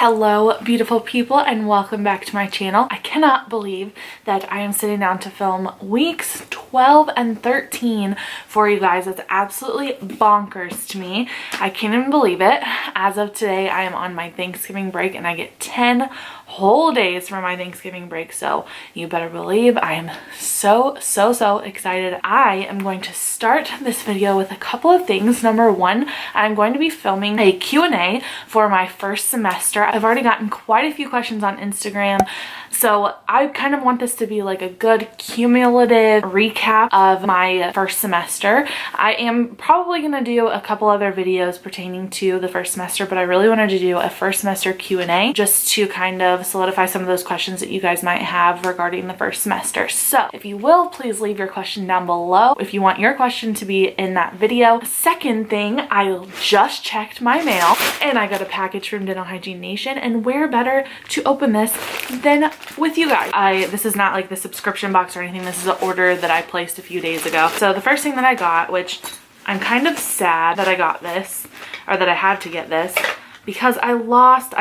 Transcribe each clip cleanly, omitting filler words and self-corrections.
Hello beautiful people and welcome back to my channel. I cannot believe that I am sitting down to film weeks 12 and 13 for you guys. It's absolutely bonkers to me. I can't even believe it. As of today, I am on my Thanksgiving break and I get 10 whole days for my Thanksgiving break, so you better believe I am so excited. I am going to start this video with a couple of things. Number one, I'm going to be filming a Q&A for my first semester. I've already gotten quite a few questions on Instagram, so I kind of want this to be like a good cumulative recap of my first semester. I am probably going to do a couple other videos pertaining to the first semester, but I really wanted to do a first semester Q&A just to kind of solidify some of those questions that you guys might have regarding the first semester. So if you will, please leave your question down below if you want your question to be in that video. Second thing, I just checked my mail and I got a package from Dental Hygiene Nation, and where better to open this than with you guys. This is not like the subscription box or anything. This is an order that I placed a few days ago. So the first thing that I got, which I'm kind of sad that I got this, or that I had to get this, because I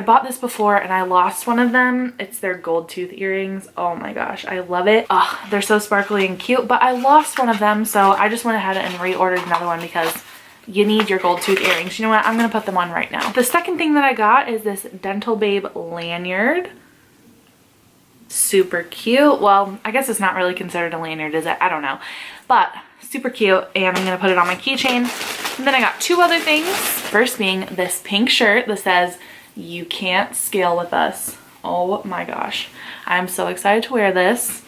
bought this before and I lost one of them. It's their gold tooth earrings. Oh my gosh, I love it. Oh, they're so sparkly and cute, but I lost one of them, so I just went ahead and reordered another one because you need your gold tooth earrings. You know what? I'm gonna put them on right now. The second thing that I got is this Dental Babe lanyard. Super cute. Well, I guess it's not really considered a lanyard, is it? I don't know. But super cute, and I'm gonna put it on my keychain. And then I got two other things. First being this pink shirt that says, "You can't scale with us." Oh my gosh. I'm so excited to wear this.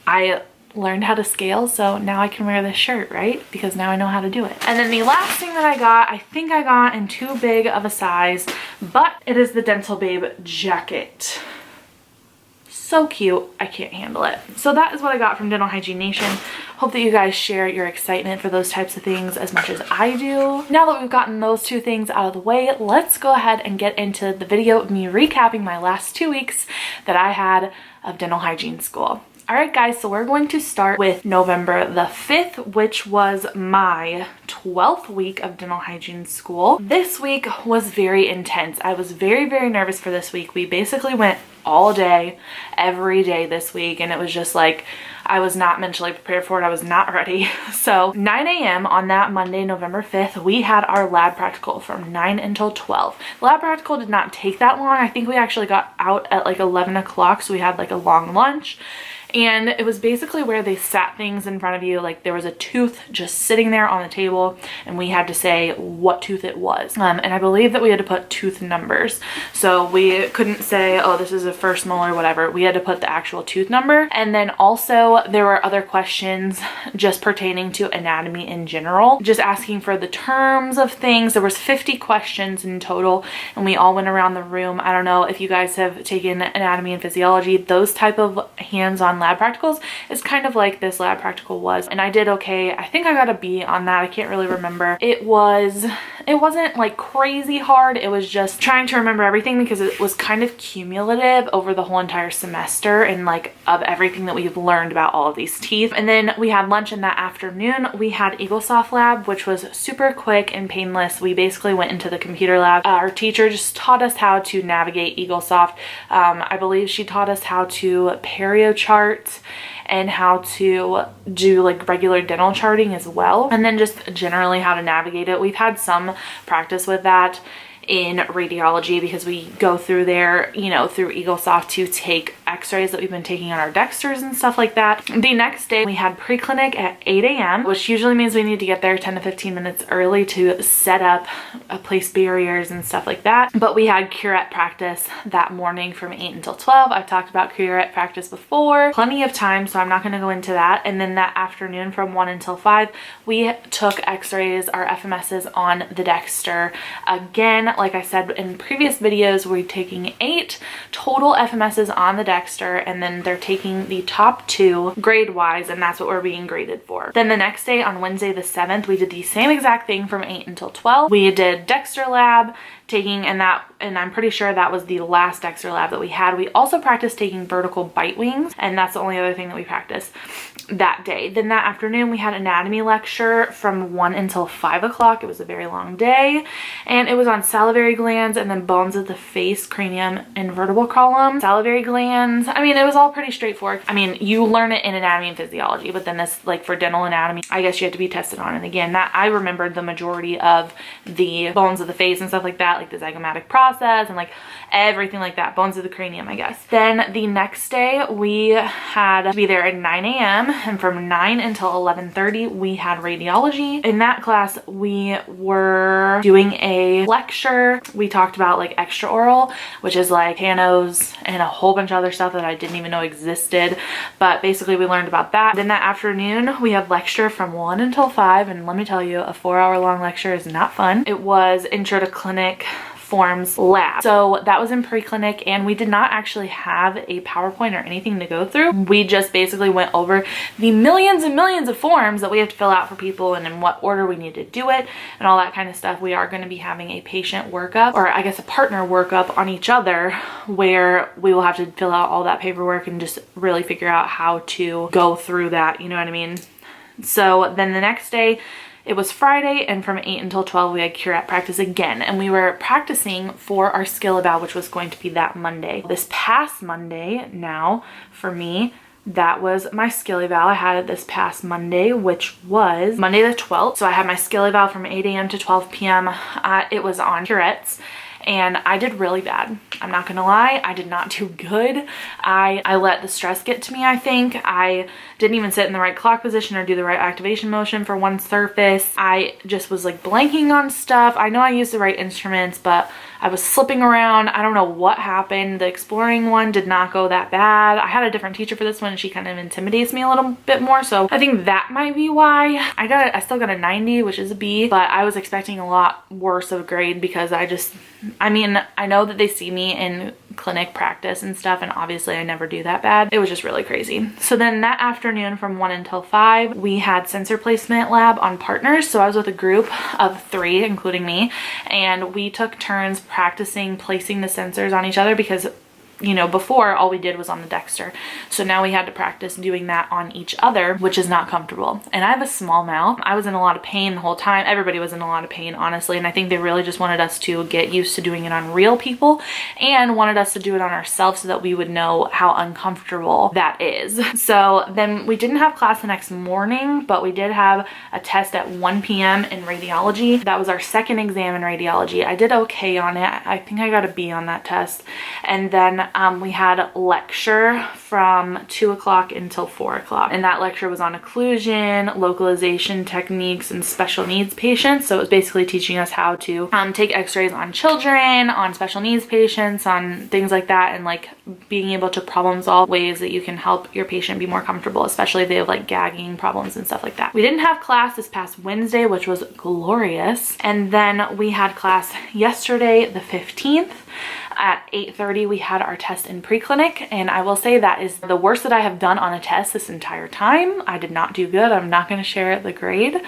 I learned how to scale, so now I can wear this shirt, right? Because now I know how to do it. And then the last thing that I got, I think I got in too big of a size, but it is the Dental Babe jacket. So cute, I can't handle it. So that is what I got from Dental Hygiene Nation. Hope that you guys share your excitement for those types of things as much as I do. Now that we've gotten those two things out of the way, let's go ahead and get into the video of me recapping my last 2 weeks that I had of dental hygiene school. Alright guys, so we're going to start with November the 5th, which was my 12th week of dental hygiene school. This week was very intense. I was very nervous for this week. We basically went all day, every day this week, and it was just like, I was not mentally prepared for it. I was not ready. So 9 a.m. on that Monday, November 5th, we had our lab practical from 9 until 12. The lab practical did not take that long. I think we actually got out at like 11 o'clock, so we had like a long lunch. And it was basically where they sat things in front of you, like there was a tooth just sitting there on the table and we had to say what tooth it was. And I believe that we had to put tooth numbers. So we couldn't say, oh, this is a first molar or whatever. We had to put the actual tooth number. And then also there were other questions just pertaining to anatomy in general, just asking for the terms of things. There was 50 questions in total and we all went around the room. I don't know if you guys have taken anatomy and physiology, those type of hands-on lab practicals is kind of like this lab practical was, and I did okay. I think I got a B on that. I can't really remember. It wasn't like crazy hard. It was just trying to remember everything because it was kind of cumulative over the whole entire semester and like of everything that we've learned about all of these teeth. And then we had lunch in that afternoon. We had EagleSoft lab, which was super quick and painless. We basically went into the computer lab. Our teacher just taught us how to navigate EagleSoft. I believe she taught us how to perio chart and how to do like regular dental charting as well, and then just generally how to navigate it. We've had some practice with that in radiology because we go through there, you know, through EagleSoft to take x-rays that we've been taking on our dexters and stuff like that. The next day we had pre-clinic at 8 a.m., which usually means we need to get there 10 to 15 minutes early to set up, place barriers and stuff like that. But we had curette practice that morning from 8 until 12. I've talked about curette practice before, plenty of time, so I'm not going to go into that. And then that afternoon from 1 until 5, we took x-rays, our FMSs on the dexter. Again, like I said in previous videos, we're taking 8 total FMSs on the dexter, and then they're taking the top 2 grade wise, and that's what we're being graded for. Then the next day on Wednesday the 7th, we did the same exact thing from 8 until 12. We did dexter lab, taking, and I'm pretty sure that was the last dexter lab that we had. We also practiced taking vertical bite wings, and that's the only other thing that we practiced. that day. Then that afternoon we had anatomy lecture from 1 until 5 o'clock. It was a very long day, and it was on salivary glands and then bones of the face, cranium, and vertebral column. Salivary glands, I mean, it was all pretty straightforward. I mean, you learn it in anatomy and physiology, but then this, like for dental anatomy, I guess you had to be tested on it again. That I remembered the majority of the bones of the face and stuff like that, like the zygomatic process and like everything like that, bones of the cranium, I guess. Then the next day we had to be there at 9 a.m. and from 9 until 11:30 we had radiology. In that class we were doing a lecture. We talked about like extraoral, which is like Hanos and a whole bunch of other stuff that I didn't even know existed, but basically we learned about that. Then that afternoon we have lecture from 1 until 5, and let me tell you, a 4-hour long lecture is not fun. It was intro to clinic forms lab. So that was in pre-clinic, and we did not actually have a PowerPoint or anything to go through. We just basically went over the millions and millions of forms that we have to fill out for people and in what order we need to do it and all that kind of stuff. We are going to be having a patient workup, or I guess a partner workup on each other, where we will have to fill out all that paperwork and just really figure out how to go through that, you know what I mean? So then the next day, it was Friday, and from 8 until 12 we had curette practice again, and we were practicing for our skill eval, which was going to be that Monday. This past Monday, now for me, that was my skill eval. I had it this past Monday, which was Monday the 12th. So I had my skill eval from 8 a.m. to 12 p.m. It was on curettes, and I did really bad. I'm not gonna lie, I did not do good. I let the stress get to me, I think. I didn't even sit in the right clock position or do the right activation motion for one surface. I just was like blanking on stuff. I know I used the right instruments, but I was slipping around. I don't know what happened. The exploring one did not go that bad. I had a different teacher for this one, and she kind of intimidates me a little bit more, so I think that might be why. I still got a 90, which is a B, but I was expecting a lot worse of a grade because I mean, I know that they see me in clinic practice and stuff, and obviously I never do that bad. It was just really crazy. So then that afternoon from 1 until 5 we had sensor placement lab on partners. So I was with a group of 3, including me, and we took turns practicing placing the sensors on each other because, you know, before all we did was on the Dexter. So now we had to practice doing that on each other, which is not comfortable. And I have a small mouth. I was in a lot of pain the whole time. Everybody was in a lot of pain, honestly. And I think they really just wanted us to get used to doing it on real people and wanted us to do it on ourselves so that we would know how uncomfortable that is. So then we didn't have class the next morning, but we did have a test at 1 p.m. in radiology. That was our second exam in radiology. I did okay on it. I think I got a B on that test. And then we had lecture from 2 o'clock until 4 o'clock, and that lecture was on occlusion, localization techniques, and special needs patients. So it was basically teaching us how to take x-rays on children, on special needs patients, on things like that, and like being able to problem solve ways that you can help your patient be more comfortable, especially if they have like gagging problems and stuff like that. We didn't have class this past Wednesday, which was glorious, and then we had class yesterday the 15th. At 8:30 we had our test in pre-clinic, and I will say that is the worst that I have done on a test this entire time. I did not do good. I'm not going to share the grade.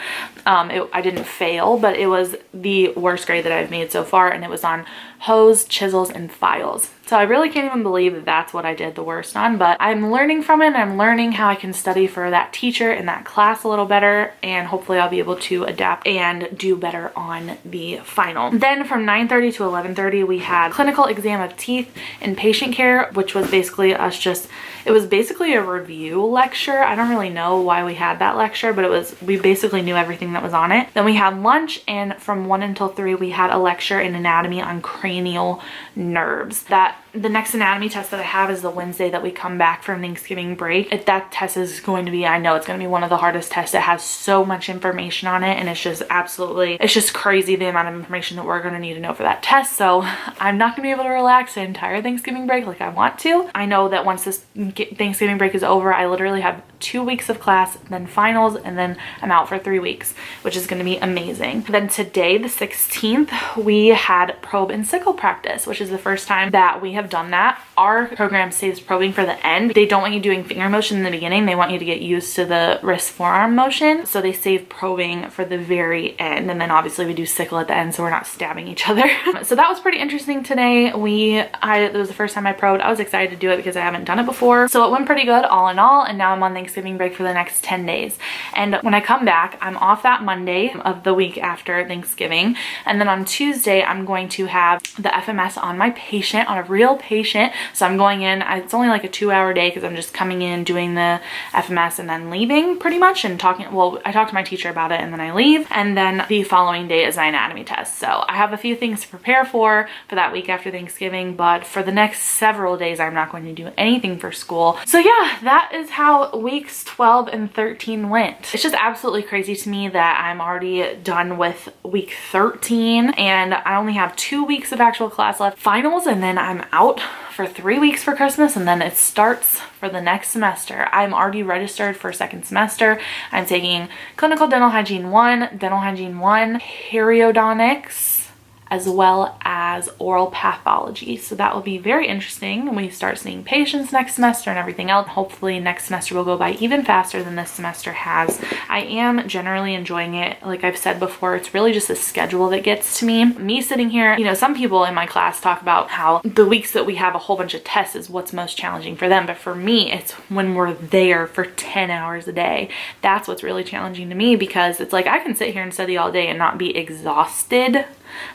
I didn't fail, but it was the worst grade that I've made so far, and it was on hose, chisels, and files. So I really can't even believe that that's what I did the worst on, but I'm learning from it, and I'm learning how I can study for that teacher in that class a little better, and hopefully I'll be able to adapt and do better on the final. Then from 9:30 to 11:30 we had clinical exam of teeth and patient care, which was basically it was basically a review lecture. I don't really know why we had that lecture, but we basically knew everything that was on it. Then we had lunch, and from 1 until 3 we had a lecture in anatomy on cranial nerves. The next anatomy test that I have is the Wednesday that we come back from Thanksgiving break. That test is going to be, I know it's going to be one of the hardest tests. It has so much information on it, and it's just crazy the amount of information that we're going to need to know for that test. So I'm not going to be able to relax the entire Thanksgiving break like I want to. I know that once this Thanksgiving break is over, I literally have 2 weeks of class, then finals, and then I'm out for 3 weeks, which is going to be amazing. Then today, the 16th, we had probe and sickle practice, which is the first time that we have done that our program saves probing for the end. They don't want you doing finger motion in the beginning. They want you to get used to the wrist forearm motion. So they save probing for the very end. And then obviously we do sickle at the end so we're not stabbing each other. So that was pretty interesting today. It was the first time I probed. I was excited to do it because I haven't done it before. So it went pretty good all in all. And now I'm on Thanksgiving break for the next 10 days. And when I come back, I'm off that Monday of the week after Thanksgiving. And then on Tuesday, I'm going to have the FMS on my patient, on a real patient. So I'm going in, it's only like a 2-hour day because I'm just coming in, doing the FMS and then leaving pretty much and talking. Well, I talk to my teacher about it and then I leave. And then the following day is my anatomy test. So I have a few things to prepare for that week after Thanksgiving, but for the next several days, I'm not going to do anything for school. So yeah, that is how weeks 12 and 13 went. It's just absolutely crazy to me that I'm already done with week 13 and I only have 2 weeks of actual class left, finals, and then I'm out for 3 weeks for Christmas and then it starts for the next semester. I'm already registered for second semester. I'm taking Clinical Dental Hygiene 1, Dental Hygiene 1, Periodontics, as well as oral pathology. So that will be very interesting when we start seeing patients next semester and everything else. Hopefully next semester will go by even faster than this semester has. I am generally enjoying it. Like I've said before, it's really just a schedule that gets to me. Me sitting here, you know, some people in my class talk about how the weeks that we have a whole bunch of tests is what's most challenging for them. But for me, it's when we're there for 10 hours a day. That's what's really challenging to me because it's like I can sit here and study all day and not be exhausted.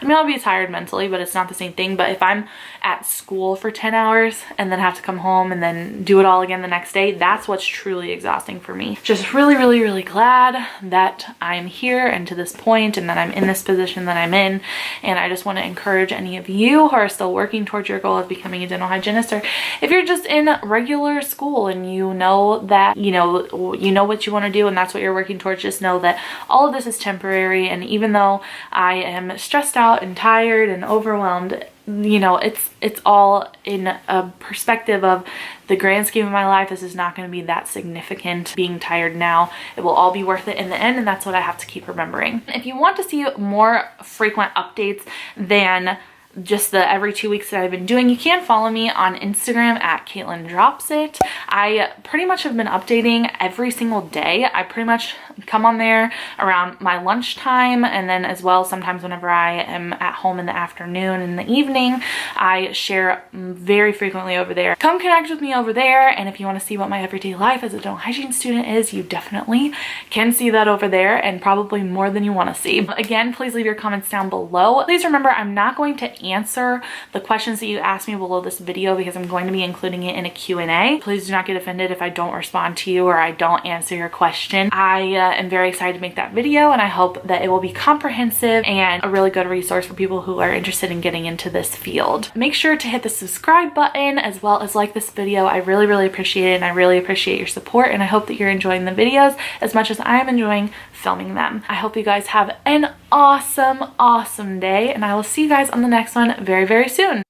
I mean, I'll be tired mentally, but it's not the same thing. But if I'm at school for 10 hours and then have to come home and then do it all again the next day, that's what's truly exhausting for me. Just really, really, really glad that I'm here and to this point and that I'm in this position that I'm in. And I just want to encourage any of you who are still working towards your goal of becoming a dental hygienist, or if you're just in regular school and you know that, you know what you want to do and that's what you're working towards, just know that all of this is temporary. And even though I am stressed out and tired and overwhelmed, you know, it's all in a perspective of the grand scheme of my life. This is not going to be that significant. Being tired now, it will all be worth it in the end, and that's what I have to keep remembering. If you want to see more frequent updates than just the every 2 weeks that I've been doing, you can follow me on Instagram at Caitlin Drops It. I pretty much have been updating every single day. I pretty much come on there around my lunchtime, and then as well sometimes whenever I am at home in the afternoon and in the evening, I share very frequently over there. Come connect with me over there, and if you want to see what my everyday life as a dental hygiene student is, you definitely can see that over there, and probably more than you want to see. Again, please leave your comments down below. Please remember, I'm not going to answer the questions that you asked me below this video because I'm going to be including it in a Q&A. Please do not get offended if I don't respond to you or I don't answer your question. I am very excited to make that video, and I hope that it will be comprehensive and a really good resource for people who are interested in getting into this field. Make sure to hit the subscribe button as well as like this video. I really, really appreciate it, and I really appreciate your support, and I hope that you're enjoying the videos as much as I am enjoying filming them. I hope you guys have an awesome day, and I will see you guys on the next one very, very soon.